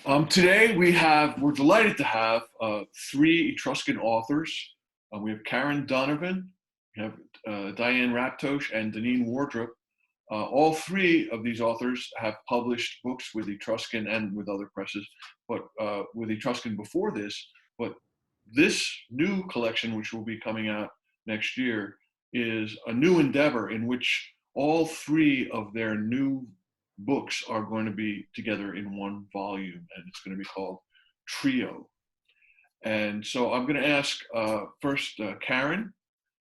Today we're delighted to have three Etruscan authors. We have Karen Donovan, we have Diane Raptosh, and Daneen Wardrop. All three of these authors have published books with Etruscan and with other presses, but with Etruscan before this. But this new collection, which will be coming out next year, is a new endeavor in which all three of their new books are going to be together in one volume, and it's going to be called Trio. And so I'm going to ask first Karen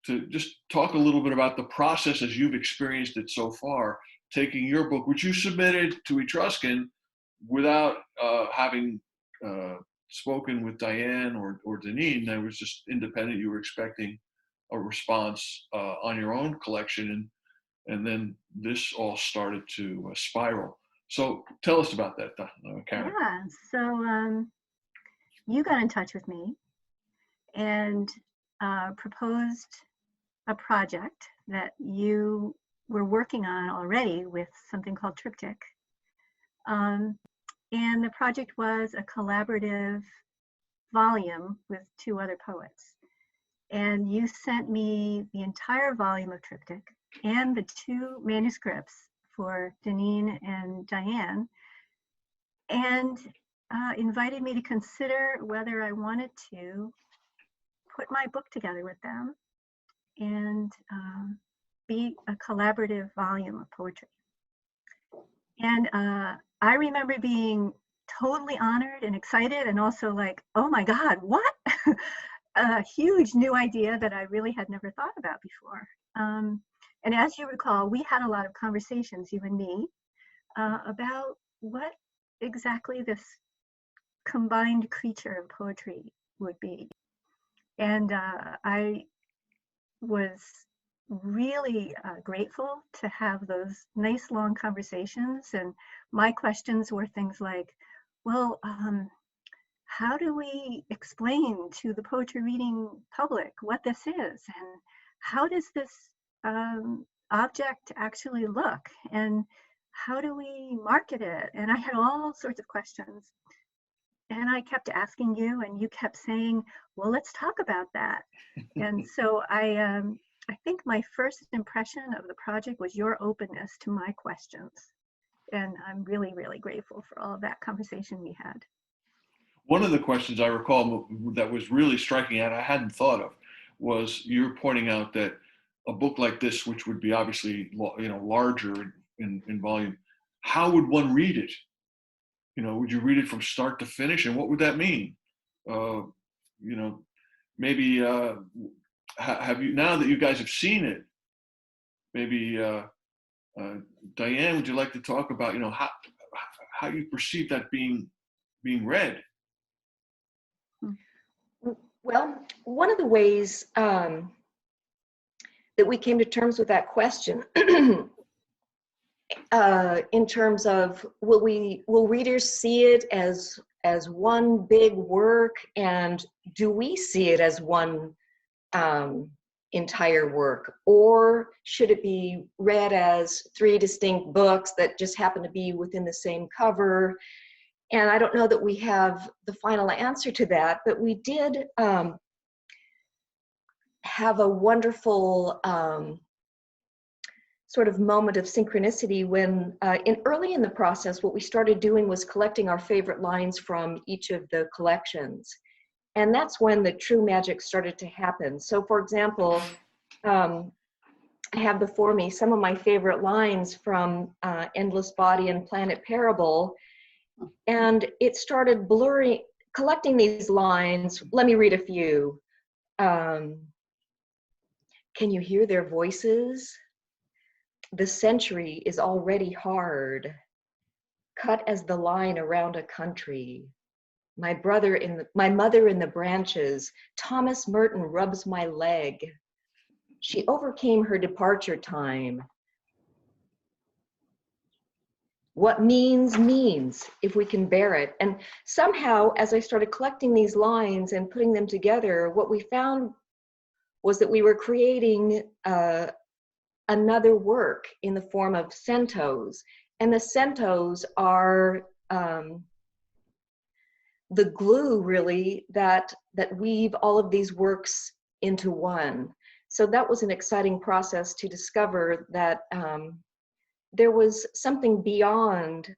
to just talk a little bit about the process as you've experienced it so far, taking your book, which you submitted to Etruscan without having spoken with Diane or Daneen. That was just independent. You were expecting a response on your own collection, and then this all started to spiral. So tell us about that, Karen. Yeah, so you got in touch with me and proposed a project that you were working on already with something called Triptych. And the project was a collaborative volume with two other poets. And you sent me the entire volume of Triptych and the two manuscripts for Daneen and Diane, and invited me to consider whether I wanted to put my book together with them and be a collaborative volume of poetry. And I remember being totally honored and excited, and also like, oh my God, what? A huge new idea that I really had never thought about before. And as you recall, we had a lot of conversations, you and me, about what exactly this combined creature of poetry would be. And I was really grateful to have those nice long conversations. And my questions were things like, well, how do we explain to the poetry reading public what this is? And how does this object actually look? And how do we market it? And I had all sorts of questions. And I kept asking you, and you kept saying, well, let's talk about that. And so I think my first impression of the project was your openness to my questions. And I'm really, really grateful for all of that conversation we had. One of the questions I recall that was really striking out, I hadn't thought of, was you're pointing out that a book like this, which would be obviously larger in volume, how would one read it? Would you read it from start to finish, and what would that mean? Maybe have you, now that you guys have seen it, maybe Diane, would you like to talk about how you perceive that being read? Well, one of the ways that we came to terms with that question in terms of will readers see it as one big work, and do we see it as one entire work, or should it be read as three distinct books that just happen to be within the same cover? And I don't know that we have the final answer to that, but we did have a wonderful sort of moment of synchronicity when early in the process, what we started doing was collecting our favorite lines from each of the collections. And that's when the true magic started to happen. So for example, I have before me some of my favorite lines from Endless Body and Planet Parable. And it started blurring, collecting these lines. Let me read a few. Can you hear their voices? The century is already hard, cut as the line around a country. My mother in the branches, Thomas Merton rubs my leg. She overcame her departure time. What means, if we can bear it. And somehow, as I started collecting these lines and putting them together, what we found was that we were creating another work in the form of centos. And the centos are the glue really that weave all of these works into one. So that was an exciting process to discover that there was something beyond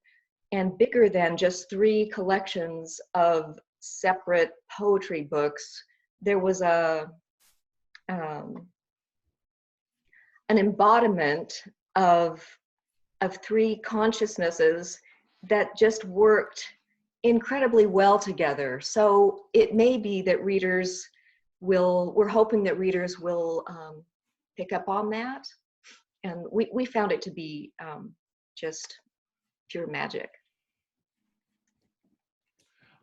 and bigger than just 3 collections of separate poetry books. There was an embodiment of 3 consciousnesses that just worked incredibly well together. So it may be that we're hoping that readers will pick up on that. And we found it to be just pure magic.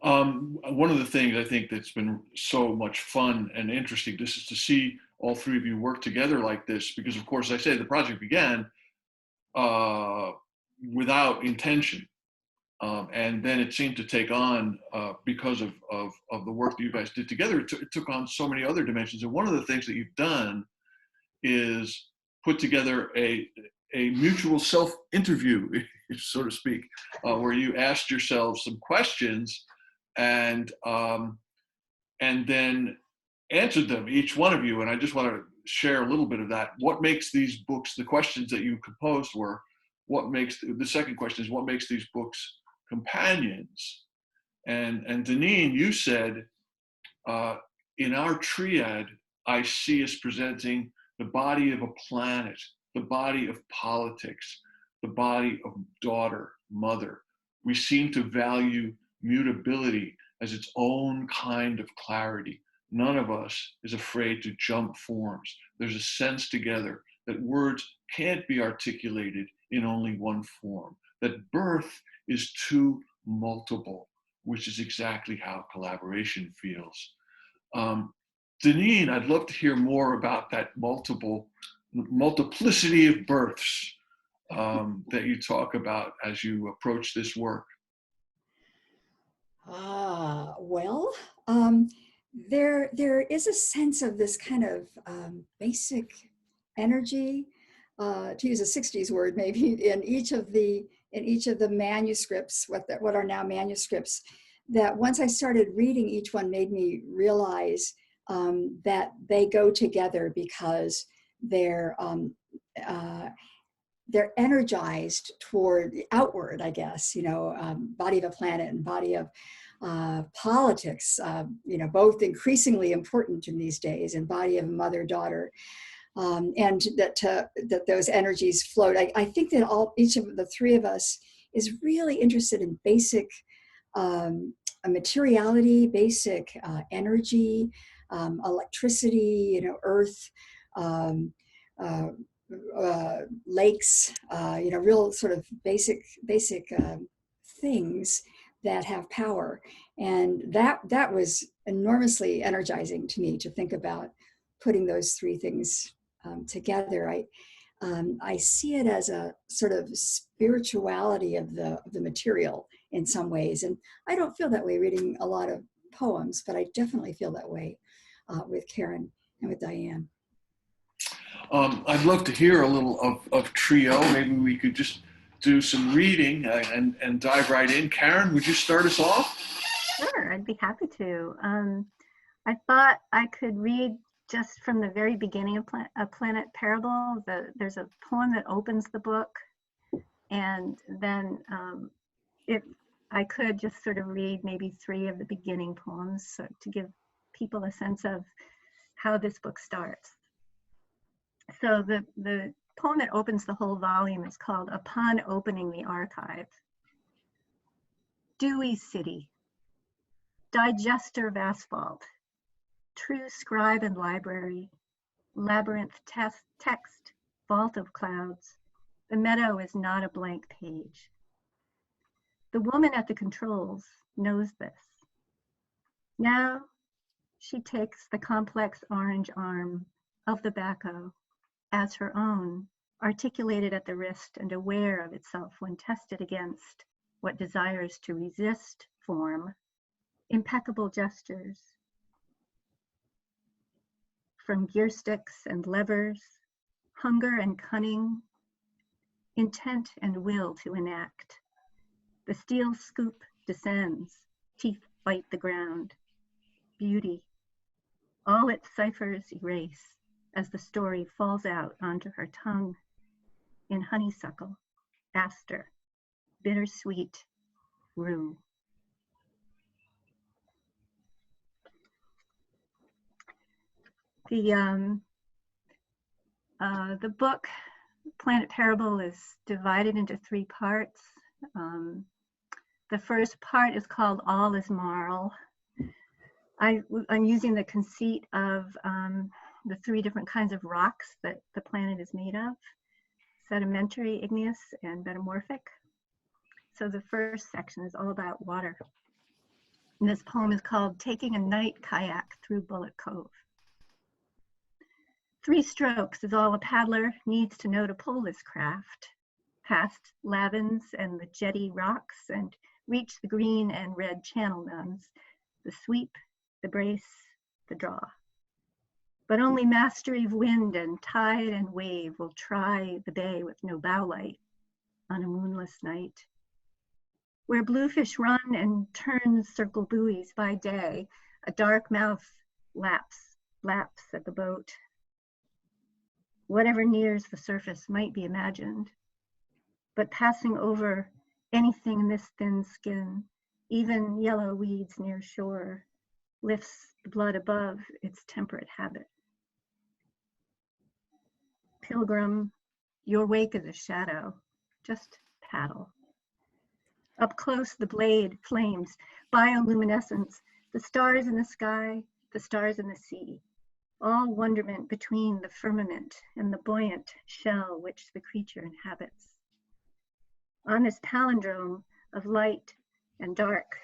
One of the things I think that's been so much fun and interesting just is to see all 3 of you work together like this, because of course, as I say, the project began without intention. And then it seemed to take on, because of the work that you guys did together, it took on so many other dimensions. And one of the things that you've done is put together a mutual self-interview, so to speak, where you asked yourselves some questions and then answered them, each one of you. And I just want to share a little bit of that. What makes these books, the questions that you composed were, the second question is, what makes these books companions? And Daneen, you said, in our triad, I see us presenting the body of a planet, the body of politics, the body of daughter, mother. We seem to value mutability as its own kind of clarity. None of us is afraid to jump forms. There's a sense together that words can't be articulated in only one form, that birth is too multiple, which is exactly how collaboration feels. Daneen, I'd love to hear more about that multiplicity of births that you talk about as you approach this work. Well, there is a sense of this kind of basic energy, to use a 60s word maybe, in each of the manuscripts, what are now manuscripts, that once I started reading each one made me realize that they go together because they're energized toward outward, I guess, body of a planet and body of politics, both increasingly important in these days, and body of a mother-daughter, and that those energies float. I think that each of the 3 of us is really interested in basic materiality, basic energy, electricity, earth, lakes, real sort of basic things that have power. And that was enormously energizing to me, to think about putting those 3 things together. I see it as a sort of spirituality of the material in some ways. And I don't feel that way reading a lot of poems, but I definitely feel that way with Karen and with Diane. I'd love to hear a little of Trio. Maybe we could just do some reading and dive right in. Karen, would you start us off? Sure, I'd be happy to. I thought I could read just from the very beginning of A Planet Parable. There's a poem that opens the book, and then if I could just sort of read maybe 3 of the beginning poems, so to give people a sense of how this book starts. So the poem that opens the whole volume is called Upon Opening the Archive. Dewy city, digester of asphalt, true scribe and library, labyrinth text, vault of clouds. The meadow is not a blank page. The woman at the controls knows this. Now she takes the complex orange arm of the backhoe as her own, articulated at the wrist and aware of itself when tested against what desires to resist form, impeccable gestures. From gear sticks and levers, hunger and cunning, intent and will to enact. The steel scoop descends, teeth bite the ground. Beauty, all its ciphers erase as the story falls out onto her tongue in honeysuckle, aster, bittersweet, rue. The book, Planet Parable, is divided into 3 parts. The first part is called All is Marl. I'm using the conceit of the 3 different kinds of rocks that the planet is made of: sedimentary, igneous, and metamorphic. So the first section is all about water. And this poem is called Taking a Night Kayak Through Bullet Cove. 3 strokes is all a paddler needs to know to pull this craft, past lavins and the jetty rocks, and reach the green and red channel nuns, the sweep, the brace, the draw. But only mastery of wind and tide and wave will try the bay with no bow light on a moonless night. Where bluefish run and turn circle buoys by day, a dark mouth laps at the boat. Whatever nears the surface might be imagined, but passing over anything in this thin skin, even yellow weeds near shore, lifts the blood above its temperate habit. Pilgrim, your wake is a shadow, just paddle. Up close, the blade flames, bioluminescence, the stars in the sky, the stars in the sea, all wonderment between the firmament and the buoyant shell which the creature inhabits. On this palindrome of light and dark,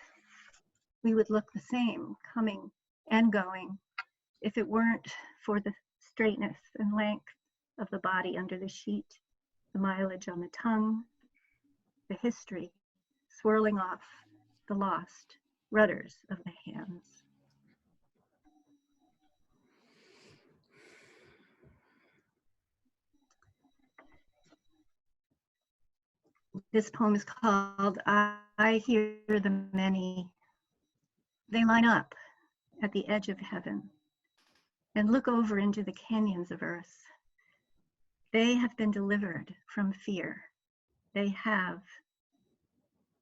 we would look the same, coming and going, if it weren't for the straightness and length of the body under the sheet, the mileage on the tongue, the history swirling off the lost rudders of the hands. This poem is called I Hear the Many. They line up at the edge of heaven and look over into the canyons of earth. They have been delivered from fear. They have.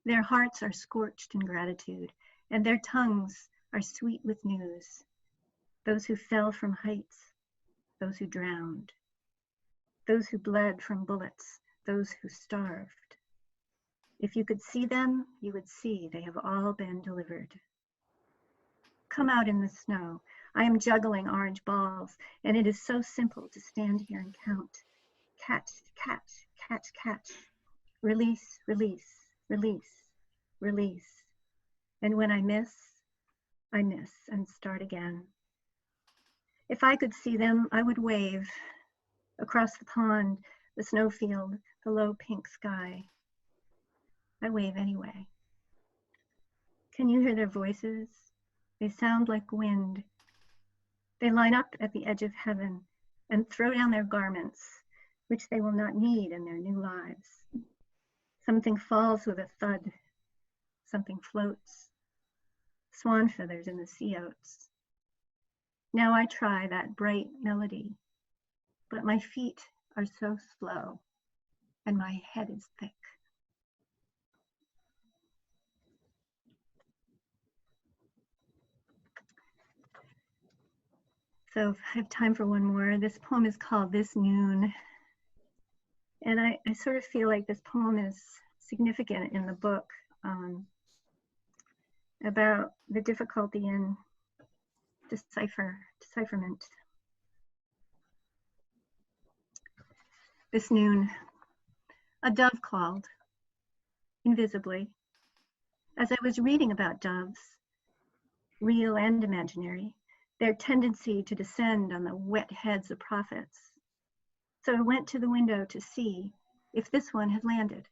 Their hearts are scorched in gratitude, and their tongues are sweet with news. Those who fell from heights, those who drowned, those who bled from bullets, those who starved. If you could see them, you would see they have all been delivered. Come out in the snow. I am juggling orange balls, and it is so simple to stand here and count. Catch, catch, catch, catch. Release, release, release, release. And when I miss and start again. If I could see them, I would wave across the pond, the snowfield, the low pink sky. I wave anyway. Can you hear their voices? They sound like wind. They line up at the edge of heaven and throw down their garments, which they will not need in their new lives. Something falls with a thud. Something floats. Swan feathers in the sea oats. Now I try that bright melody, but my feet are so slow and my head is thick. So if I have time for one more, this poem is called This Noon. And I sort of feel like this poem is significant in the book about the difficulty in decipherment. This noon, a dove called, invisibly. As I was reading about doves, real and imaginary, their tendency to descend on the wet heads of prophets. So I went to the window to see if this one had landed.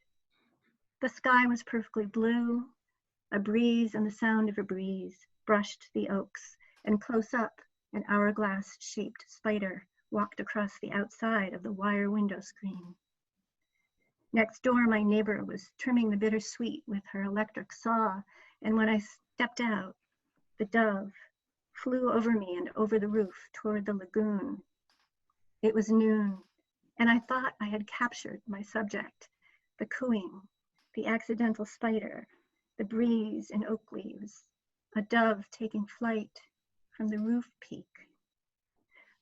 The sky was perfectly blue. A breeze and the sound of a breeze brushed the oaks, and close up, an hourglass-shaped spider walked across the outside of the wire window screen. Next door, my neighbor was trimming the bittersweet with her electric saw, And when I stepped out, the dove flew over me and over the roof toward the lagoon. It was noon, and I thought I had captured my subject, the cooing, the accidental spider, the breeze in oak leaves, a dove taking flight from the roof peak.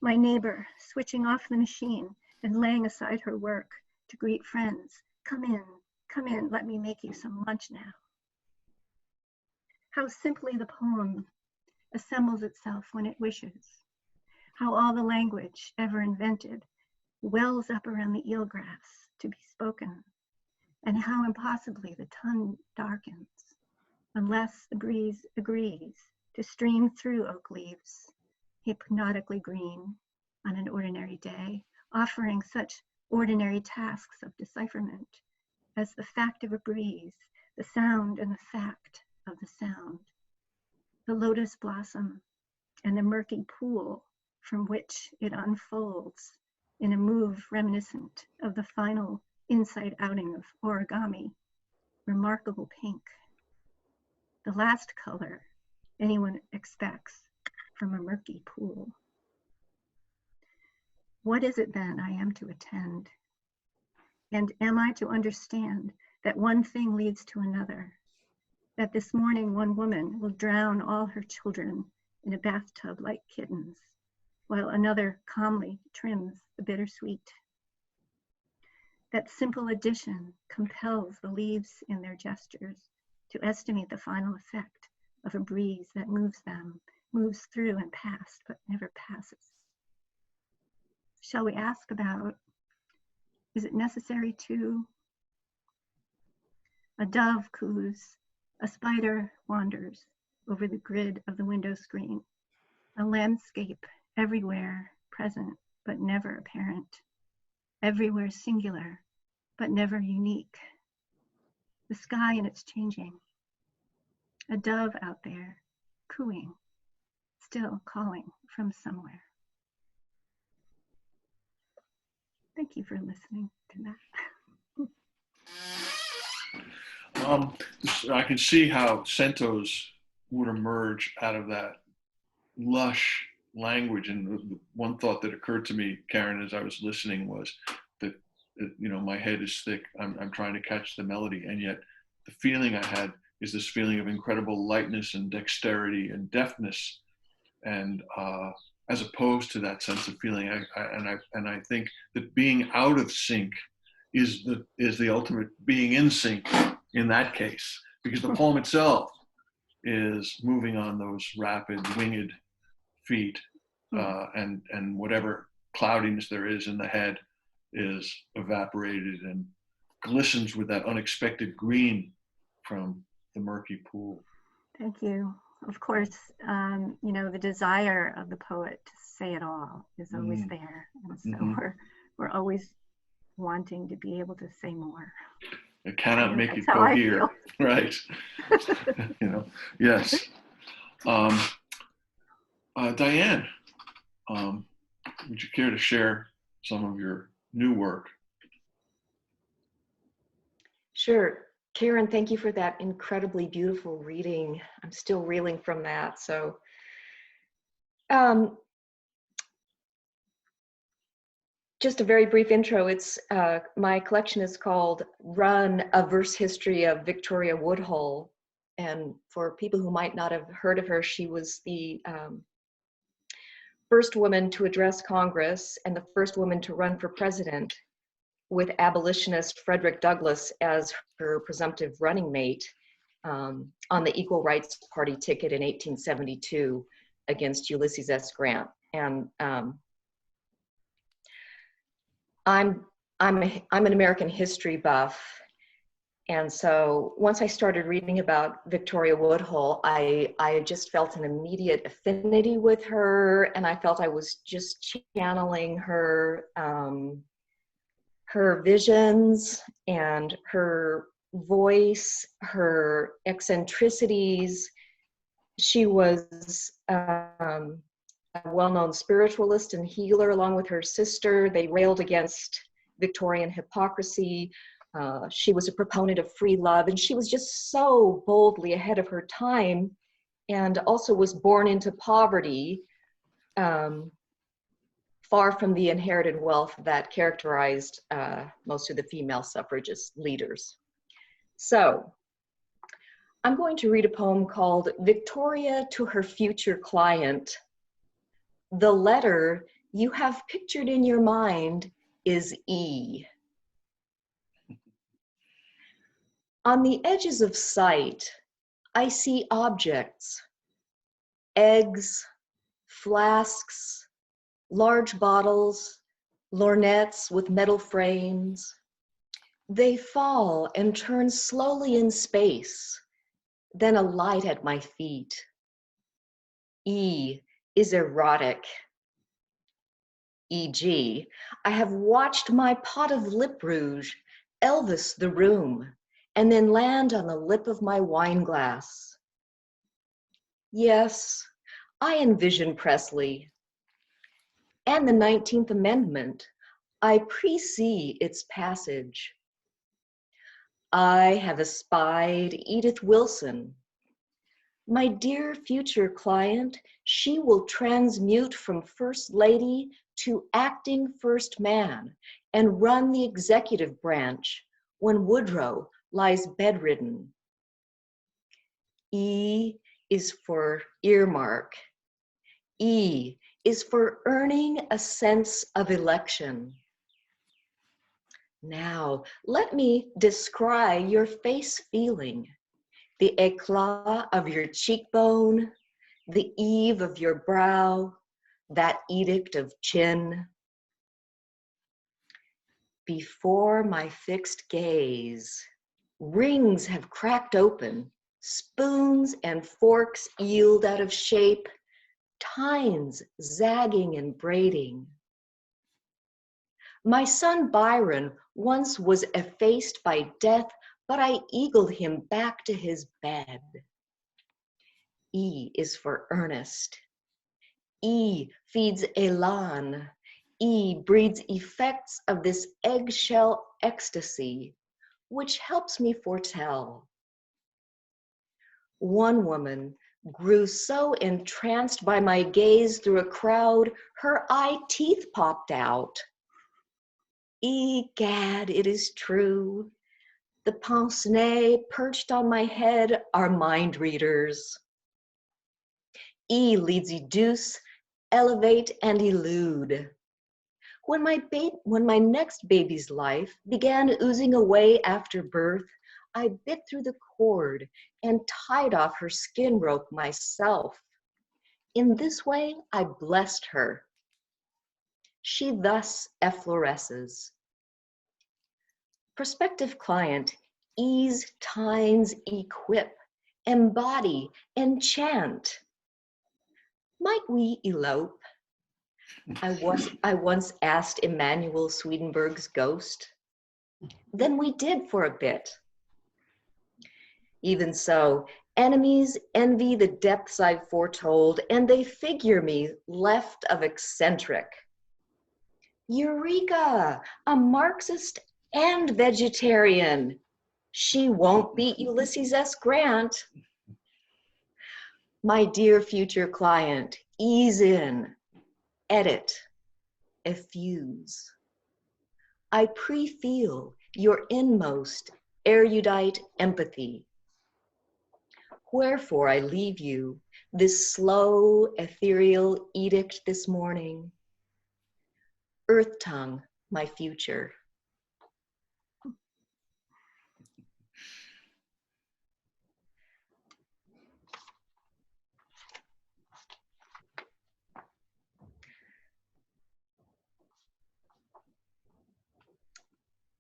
My neighbor switching off the machine and laying aside her work to greet friends. Come in, let me make you some lunch now. How simply the poem assembles itself when it wishes. How all the language ever invented wells up around the eelgrass to be spoken, and how impossibly the tongue darkens unless the breeze agrees to stream through oak leaves, hypnotically green on an ordinary day, offering such ordinary tasks of decipherment as the fact of a breeze, the sound and the fact of the sound, the lotus blossom and the murky pool from which it unfolds in a move reminiscent of the final inside outing of origami, remarkable pink, the last color anyone expects from a murky pool. What is it then I am to attend? And am I to understand that one thing leads to another? That this morning one woman will drown all her children in a bathtub like kittens, while another calmly trims the bittersweet? That simple addition compels the leaves in their gestures to estimate the final effect of a breeze that moves them, moves through and past, but never passes. Shall we ask about, is it necessary to? A dove coos, a spider wanders over the grid of the window screen, a landscape everywhere present, but never apparent, everywhere singular, but never unique. The sky and its changing, a dove out there cooing, still calling from somewhere. Thank you for listening to that. I can see how centos would emerge out of that lush language. And the one thought that occurred to me, Karen, as I was listening was that, my head is thick. I'm trying to catch the melody. And yet the feeling I had is this feeling of incredible lightness and dexterity and deftness. And as opposed to that sense of feeling, I think that being out of sync is the ultimate being in sync in that case, because the poem itself is moving on those rapid winged feet, and whatever cloudiness there is in the head is evaporated and glistens with that unexpected green from the murky pool. Thank you. Of course, the desire of the poet to say it all is always there. And so we're always wanting to be able to say more. It cannot make it cohere. Right. Yes. Diane, would you care to share some of your new work? Sure. Karen, thank you for that incredibly beautiful reading. I'm still reeling from that. So, just a very brief intro. It's my collection is called Run, A Verse History of Victoria Woodhull. And for people who might not have heard of her, she was the first woman to address Congress and the first woman to run for president, with abolitionist Frederick Douglass as her presumptive running mate on the Equal Rights Party ticket in 1872 against Ulysses S. Grant. And I'm an American history buff, and so once I started reading about Victoria Woodhull, I just felt an immediate affinity with her, and I felt I was just channeling her her visions and her voice, her eccentricities. She was a well-known spiritualist and healer along with her sister. They railed against Victorian hypocrisy, She was a proponent of free love, and she was just so boldly ahead of her time, and also was born into poverty, far from the inherited wealth that characterized most of the female suffragist leaders. So I'm going to read a poem called Victoria to Her Future Client. The letter you have pictured in your mind is E. On the edges of sight, I see objects, eggs, flasks, large bottles, lorgnettes with metal frames. They fall and turn slowly in space, then alight at my feet. E is erotic. E.g., I have watched my pot of lip rouge Elvis the room and then land on the lip of my wine glass. Yes, I envision Presley. And the 19th Amendment, I pre-see its passage. I have espied Edith Wilson. My dear future client, she will transmute from First Lady to acting First Man and run the executive branch when Woodrow lies bedridden. E is for earmark. E is for earning a sense of election. Now, let me descry your face feeling, the éclat of your cheekbone, the eve of your brow, that edict of chin. Before my fixed gaze, rings have cracked open, spoons and forks yield out of shape, tines zagging and braiding. My son Byron once was effaced by death, but I eagled him back to his bed. E is for earnest. E feeds elan. E breeds effects of this eggshell ecstasy, which helps me foretell. One woman grew so entranced by my gaze through a crowd, her eye teeth popped out. Egad, it is true. The pince-nez perched on my head are mind readers. E leads educe, elevate, and elude. When my next baby's life began oozing away after birth, I bit through the cord and tied off her skin rope myself. In this way, I blessed her. She thus effloresces. Prospective client, ease, tines, equip, embody, enchant. Might we elope? I once asked Emanuel Swedenborg's ghost. Then we did for a bit. Even so, enemies envy the depths I've foretold, and they figure me left of eccentric. Eureka, a Marxist and vegetarian. She won't beat Ulysses S. Grant. My dear future client, ease in, edit, effuse. I pre-feel your inmost erudite empathy. Wherefore I leave you this slow, ethereal edict this morning. Earth tongue, my future.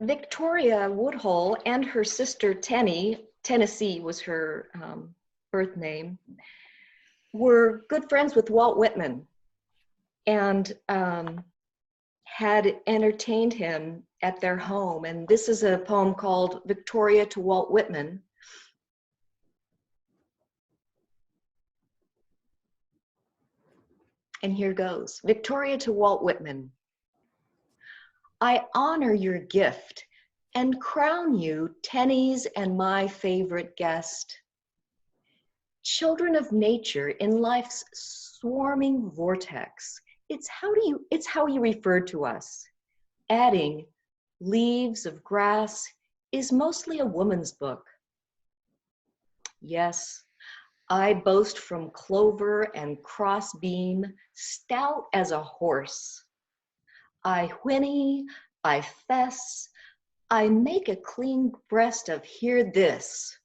Victoria Woodhull and her sister Tenny, Tennessee was her birth name, were good friends with Walt Whitman and had entertained him at their home. And this is a poem called Victoria to Walt Whitman. And here goes. Victoria to Walt Whitman. I honor your gift and crown you Tenny's and my favorite guest. Children of nature in life's swarming vortex, it's how you refer to us. Adding leaves of grass is mostly a woman's book. Yes, I boast from clover and crossbeam, stout as a horse. I whinny, I fess, I make a clean breast of hear this.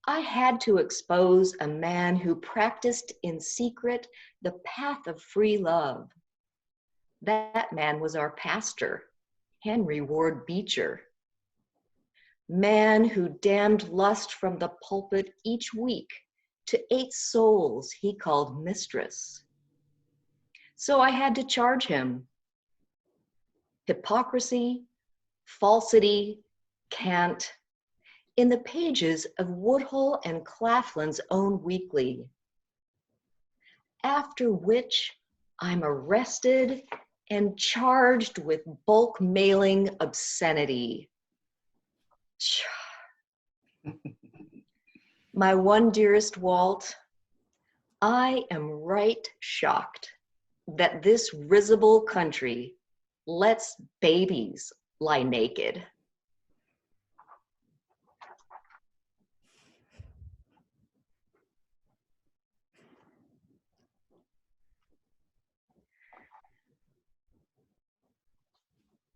I had to expose a man who practiced in secret the path of free love. That man was our pastor, Henry Ward Beecher. Man who damned lust from the pulpit each week to 8 souls he called mistress. So I had to charge him. Hypocrisy, falsity, cant, in the pages of Woodhull and Claflin's own weekly. After which I'm arrested and charged with bulk mailing obscenity. My one dearest Walt, I am right shocked that this risible country lets babies lie naked.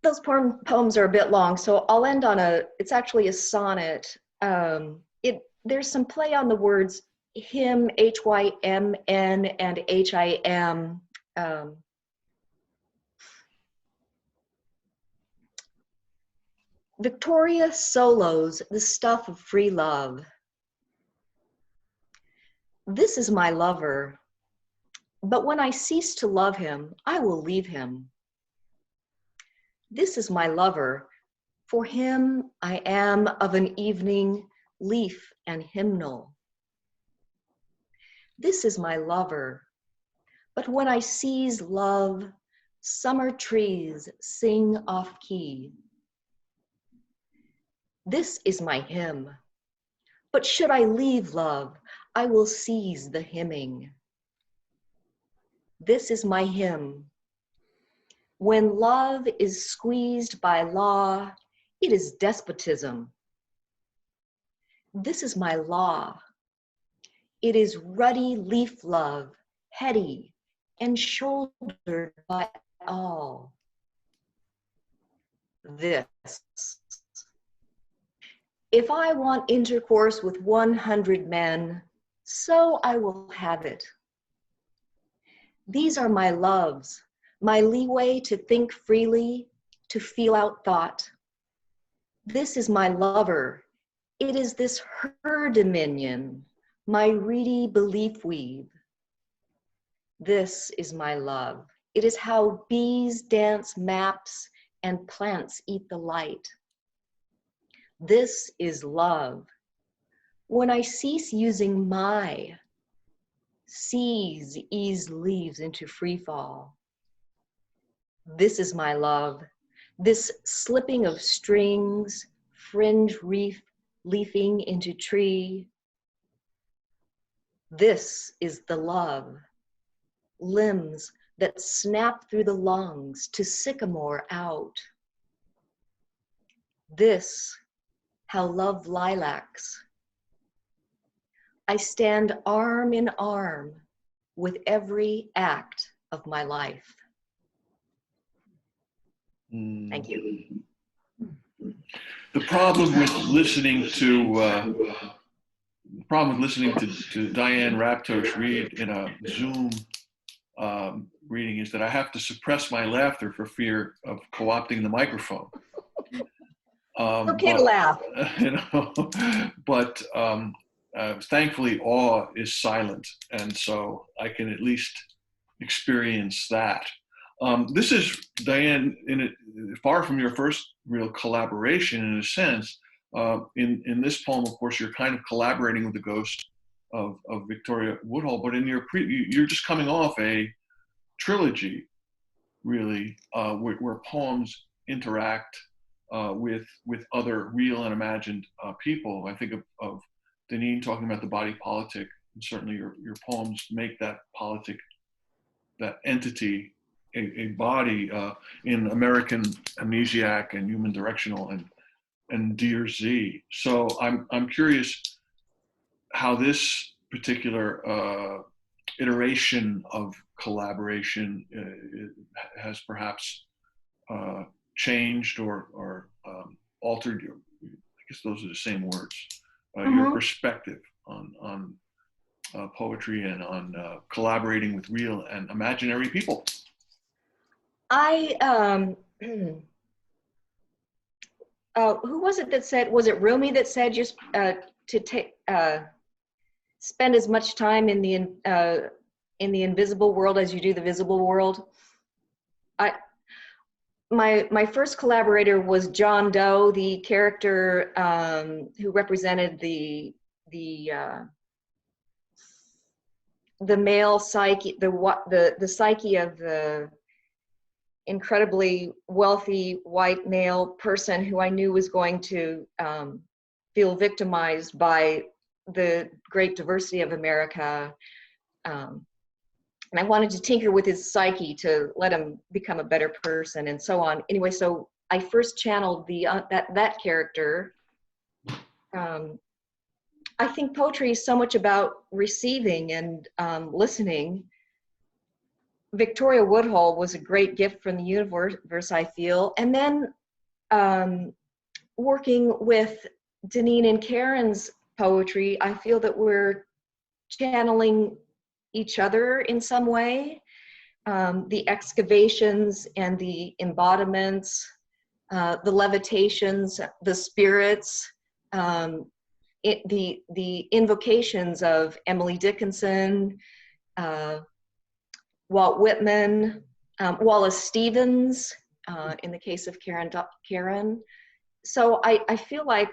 Those poems are a bit long, so I'll end on it's actually a sonnet. There's some play on the words hymn, H-Y-M-N, and H-I-M. Victoria solos the stuff of free love. This is my lover, but when I cease to love him, I will leave him. This is my lover, for him I am of an evening leaf and hymnal. This is my lover, but when I seize love, summer trees sing off key. This is my hymn, but should I leave love, I will seize the hymning. This is my hymn. When love is squeezed by law, it is despotism. This is my law. It is ruddy leaf love, heady and shouldered by all. This. If I want intercourse with 100 men, so I will have it. These are my loves, my leeway to think freely, to feel out thought. This is my lover. It is this her dominion, my reedy belief weave. This is my love. It is how bees dance maps and plants eat the light. This is love. When I cease using my, seas ease leaves into free fall. This is my love. This slipping of strings, fringe reef leafing into tree. This is the love. Limbs that snap through the lungs to sycamore out. This, how love lilacs. I stand arm in arm with every act of my life. Thank you. The problem with listening to Diane Raptosh read in a Zoom reading is that I have to suppress my laughter for fear of co-opting the microphone. Okay to laugh. You know, but thankfully awe is silent, and so I can at least experience that. This is, Diane, far from your first real collaboration in a sense. In this poem, of course, you're kind of collaborating with the ghost of Victoria Woodhull, but in you're just coming off a trilogy, really, where poems interact with other real and imagined people. I think of Daneen talking about the body politic, and certainly your poems make that politic, that entity, a body in American Amnesiac and Human Directional and Dear Z. So I'm curious how this particular iteration of collaboration has perhaps changed or altered your, I guess those are the same words, your perspective on poetry and on collaborating with real and imaginary people. Who was it that said, was it Rumi that said just to take, spend as much time in the invisible world as you do the visible world? My first collaborator was John Doe, the character who represented the male psyche, the psyche of the incredibly wealthy white male person who I knew was going to feel victimized by the great diversity of America. And I wanted to tinker with his psyche to let him become a better person and so on. Anyway, so I first channeled that character. I think poetry is so much about receiving and listening. Victoria Woodhull was a great gift from the universe, I feel. And then working with Daneen and Karen's poetry, I feel that we're channeling each other in some way. The excavations and the embodiments, the levitations, the spirits, the invocations of Emily Dickinson, Walt Whitman, Wallace Stevens, in the case of Karen. So I feel like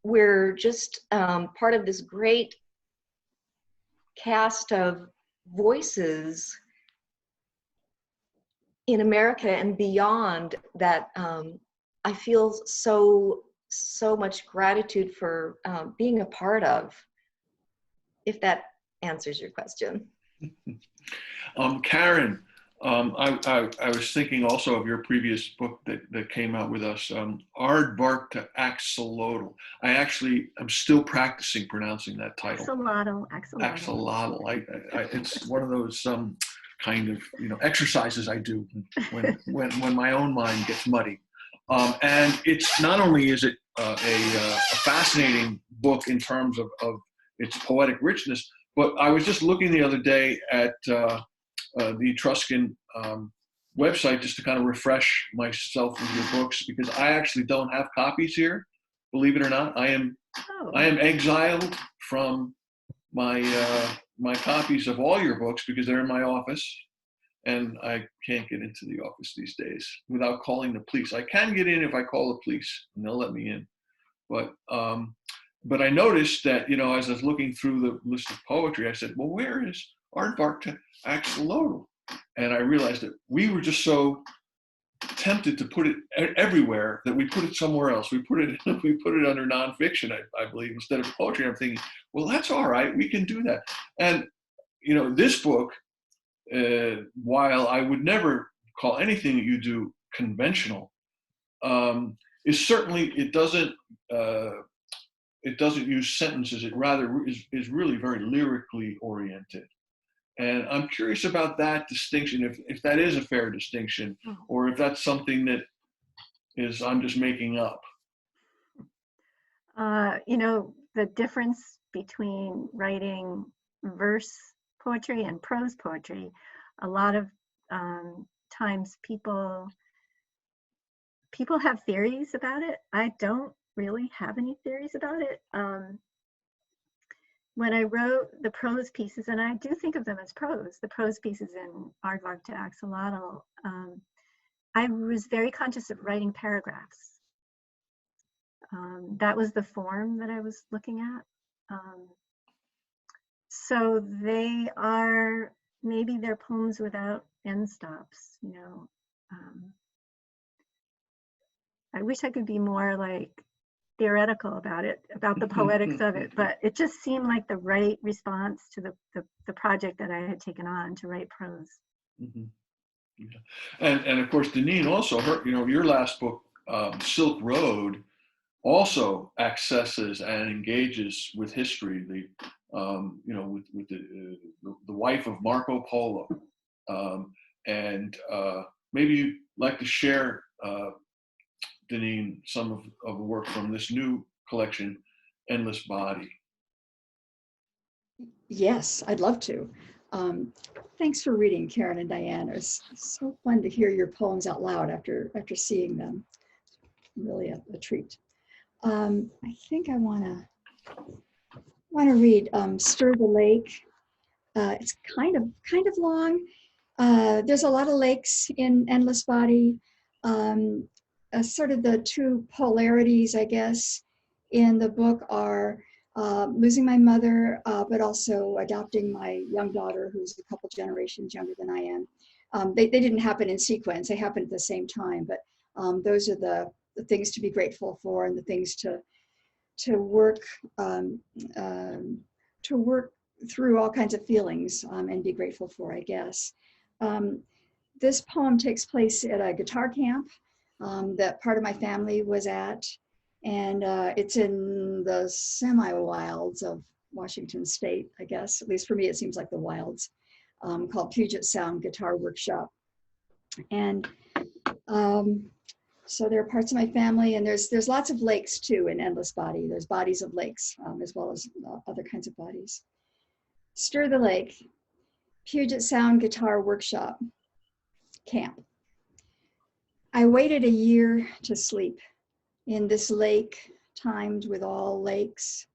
we're just part of this great cast of voices in America and beyond that I feel so much gratitude for being a part of, if that answers your question. Karen, I was thinking also of your previous book that came out with us, Aardvark to Axolotl. I'm still practicing pronouncing that title. Axolotl. It's one of those kind of exercises I do when my own mind gets muddy. And it's not only is it a fascinating book in terms of its poetic richness, but I was just looking the other day at the Etruscan website just to kind of refresh myself with your books, because I actually don't have copies here, believe it or not. I am exiled from my copies of all your books because they're in my office, and I can't get into the office these days without calling the police. I can get in if I call the police, and they'll let me in. But I noticed that, as I was looking through the list of poetry, I said, well, where is Aardvark to Axolotl? And I realized that we were just so tempted to put it everywhere that we put it somewhere else. We put it under nonfiction, I believe, instead of poetry. I'm thinking, well, that's all right. We can do that. And, this book, while I would never call anything that you do conventional, is certainly, it doesn't use sentences. It rather is really very lyrically oriented. And I'm curious about that distinction, if that is a fair distinction, or if that's something that I'm just making up. The difference between writing verse poetry and prose poetry, a lot of times people have theories about it. I don't really have any theories about it. When I wrote the prose pieces, and I do think of them as prose, the prose pieces in Aardvark to Axolotl, I was very conscious of writing paragraphs. That was the form that I was looking at. So maybe they're poems without end stops, I wish I could be more like theoretical about it, about the poetics of it, but it just seemed like the right response to the project that I had taken on to write prose. Mhm. Yeah. And of course, Daneen also, your last book, Silk Road, also accesses and engages with history. With the wife of Marco Polo, and maybe you'd like to share, Daneen, some of the work from this new collection, Endless Body. Yes, I'd love to. Thanks for reading, Karen and Diane. It's so fun to hear your poems out loud after seeing them. Really a treat. I think I want to read "Stir the Lake." It's kind of long. There's a lot of lakes in Endless Body. Sort of the two polarities, I guess, in the book are losing my mother, but also adopting my young daughter, who's a couple generations younger than I am. They didn't happen in sequence, they happened at the same time, but those are the things to be grateful for and the things to work through all kinds of feelings and be grateful for, I guess. This poem takes place at a guitar camp that part of my family was at. And it's in the semi-wilds of Washington State, I guess. At least for me, it seems like the wilds, called Puget Sound Guitar Workshop. And so there are parts of my family, and there's lots of lakes too in Endless Body. There's bodies of lakes as well as other kinds of bodies. Stir the Lake, Puget Sound Guitar Workshop Camp. I waited a year to sleep in this lake timed with all lakes.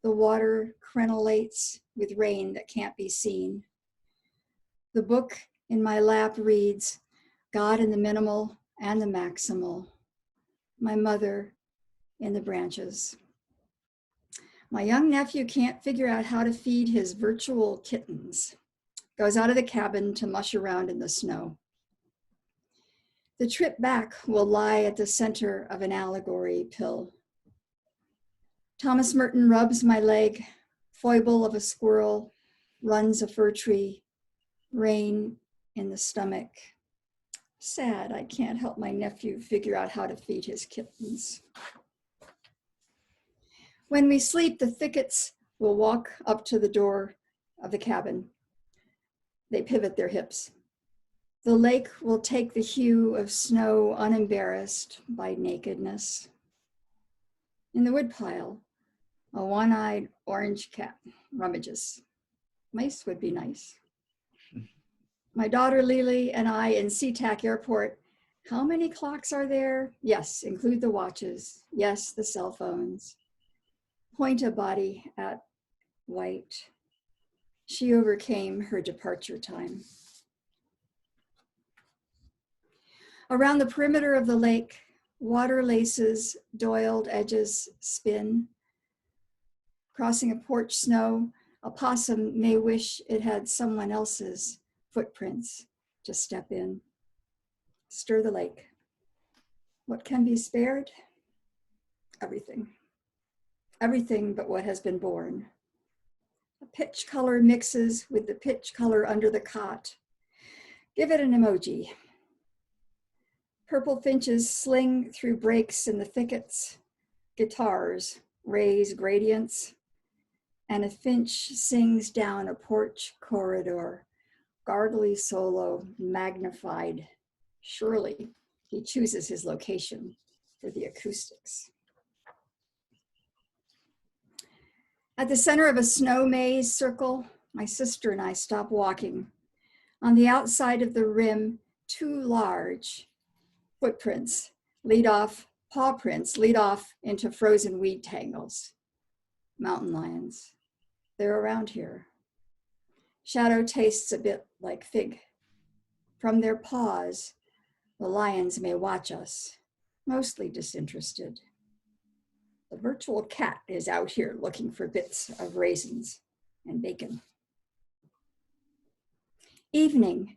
The water crenellates with rain that can't be seen. The book in my lap reads, God in the minimal and the maximal. My mother in the branches. My young nephew can't figure out how to feed his virtual kittens. Goes out of the cabin to mush around in the snow. The trip back will lie at the center of an allegory pill. Thomas Merton rubs my leg, foible of a squirrel, runs a fir tree, rain in the stomach. Sad I can't help my nephew figure out how to feed his kittens. When we sleep, the thickets will walk up to the door of the cabin. They pivot their hips. The lake will take the hue of snow unembarrassed by nakedness. In the woodpile, a one-eyed orange cat rummages. Mice would be nice. My daughter Lily and I in SeaTac Airport. How many clocks are there? Yes, include the watches. Yes, the cell phones. Point a body at White. She overcame her departure time. Around the perimeter of the lake, water laces, doiled edges spin. Crossing a porch snow, a possum may wish it had someone else's footprints to step in. Stir the lake. What can be spared? Everything. Everything but what has been born. A pitch color mixes with the pitch color under the cot. Give it an emoji. Purple finches sling through breaks in the thickets. Guitars raise gradients. And a finch sings down a porch corridor. Gargly solo, magnified. Surely he chooses his location for the acoustics. At the center of a snow maze circle, my sister and I stop walking. On the outside of the rim, two large footprints lead off, paw prints lead off into frozen weed tangles. Mountain lions, they're around here. Shadow tastes a bit like fig. From their paws, the lions may watch us, mostly disinterested. The virtual cat is out here looking for bits of raisins and bacon. Evening,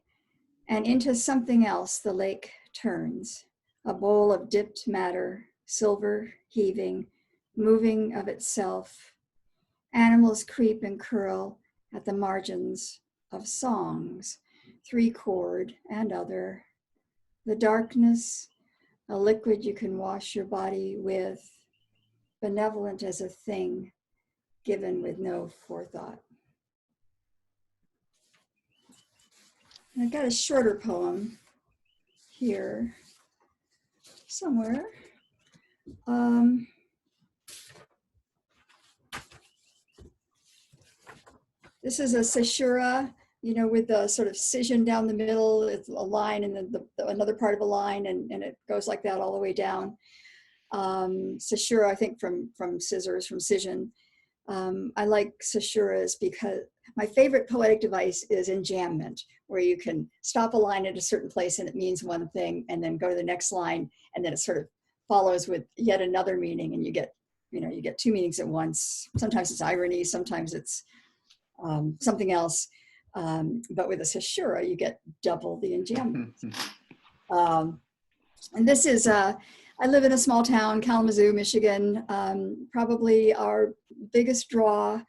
and into something else the lake turns. a bowl of dipped matter, silver, heaving, moving of itself. Animals creep and curl at the margins of songs, three-chord and other. The darkness, a liquid you can wash your body with, benevolent as a thing, given with no forethought. And I've got a shorter poem here somewhere. This is a caesura, you know, with the sort of scission down the middle. It's a line and then another part of a line, and it goes like that all the way down. Caesura, I think from scissors, from scission. I like caesuras because my favorite poetic device is enjambment, where you can stop a line at a certain place and it means one thing, and then go to the next line, and then it sort of follows with yet another meaning, and you get two meanings at once. Sometimes it's irony, sometimes it's something else. But with a caesura, you get double the enjambment. And this is, I live in a small town, Kalamazoo, Michigan. Probably our biggest draw.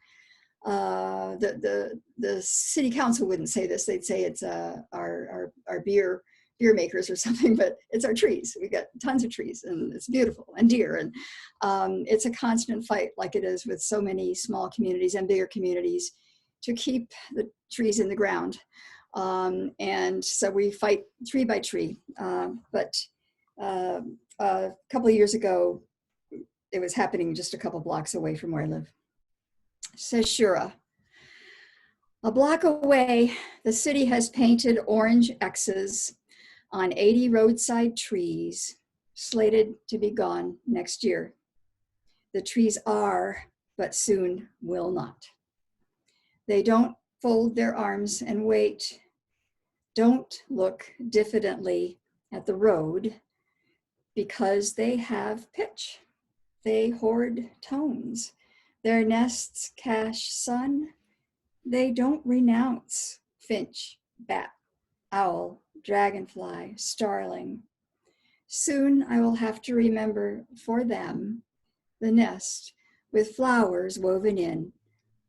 The city council wouldn't say this; they'd say it's our beer makers or something. But it's our trees. We got tons of trees, and it's beautiful, and deer, and it's a constant fight, like it is with so many small communities and bigger communities, to keep the trees in the ground. And so we fight tree by tree. But a couple of years ago, it was happening just a couple blocks away from where I live. Caesura. A block away, the city has painted orange X's on 80 roadside trees, slated to be gone next year. The trees are, but soon will not. They don't fold their arms and wait. Don't look diffidently at the road, because they have pitch. They hoard tones. Their nests cache sun. They don't renounce finch, bat, owl, dragonfly, starling. Soon I will have to remember for them the nest with flowers woven in.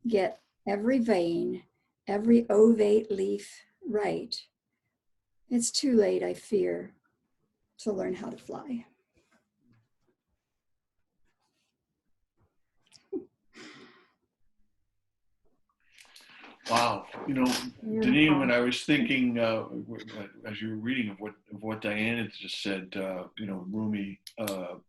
Get every vein, every ovate leaf right. It's too late, I fear, to learn how to fly. Wow, you know, Daneen, when I was thinking as you were reading of what Diane had just said, you know, Rumi,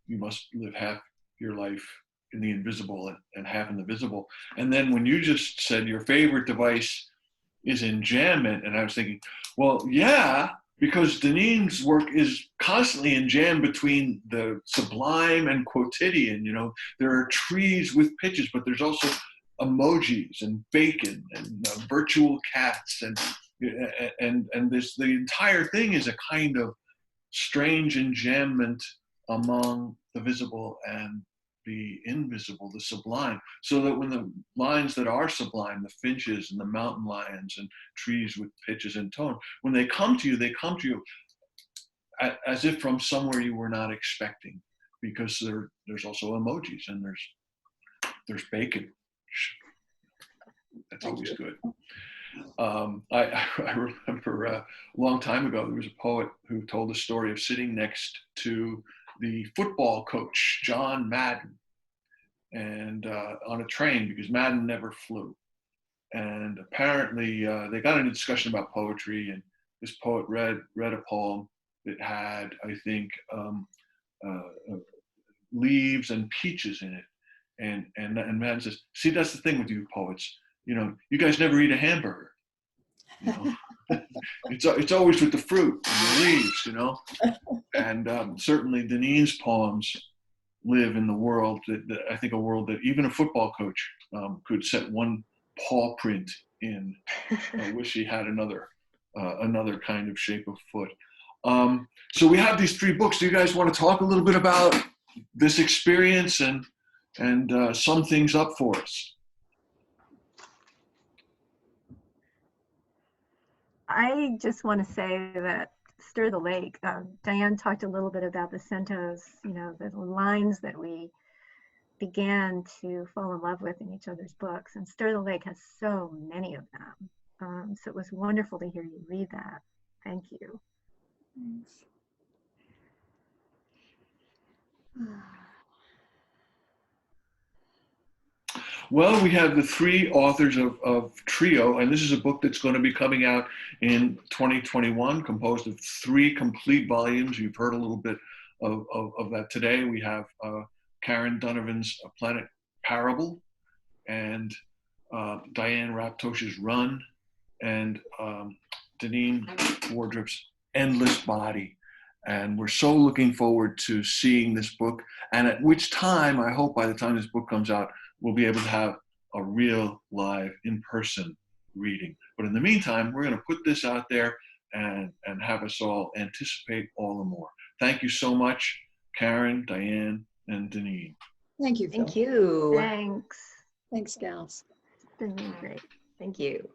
you must live half your life in the invisible and half in the visible. And then when you just said your favorite device is enjambment, and I was thinking, well, yeah, because Daneen's work is constantly enjammed between the sublime and quotidian. You know, there are trees with pitches, but there's also emojis and bacon and virtual cats, and this, the entire thing is a kind of strange enjambment among the visible and the invisible, the sublime, so that when the lines that are sublime, the finches and the mountain lions and trees with pitches and tone, when they come to you as if from somewhere you were not expecting, because there's also emojis and there's bacon. That's always good. I remember a long time ago, there was a poet who told the story of sitting next to the football coach, John Madden, and on a train, because Madden never flew. And apparently they got into a discussion about poetry, and this poet read a poem that had, I think, leaves and peaches in it. And Madden says, see, that's the thing with you poets. You know, you guys never eat a hamburger. You know? it's always with the fruit and the leaves, you know. And certainly Daneen's poems live in the world that I think a world that even a football coach could set one paw print in. I wish he had another kind of shape of foot. So we have these 3 books. Do you guys want to talk a little bit about this experience and sum things up for us? I just want to say that Stir the Lake. Diane talked a little bit about the centos, the lines that we began to fall in love with in each other's books. And Stir the Lake has so many of them. So it was wonderful to hear you read that. Thank you. Thanks. Well, we have the three authors of Trio, and this is a book that's going to be coming out in 2021, composed of 3 complete volumes. You've heard a little bit of that today. We have Karen Donovan's Planet Parable, and Diane Raptosh's Run, and Daneen Wardrop's Endless Body. And we're so looking forward to seeing this book, and at which time, I hope by the time this book comes out, we'll be able to have a real live in-person reading. But in the meantime, we're going to put this out there and have us all anticipate all the more. Thank you so much, Karen, Diane, and Daneen. Thank you, Phil. Thank you. Thanks. Thanks, gals. It's been really great. Thank you.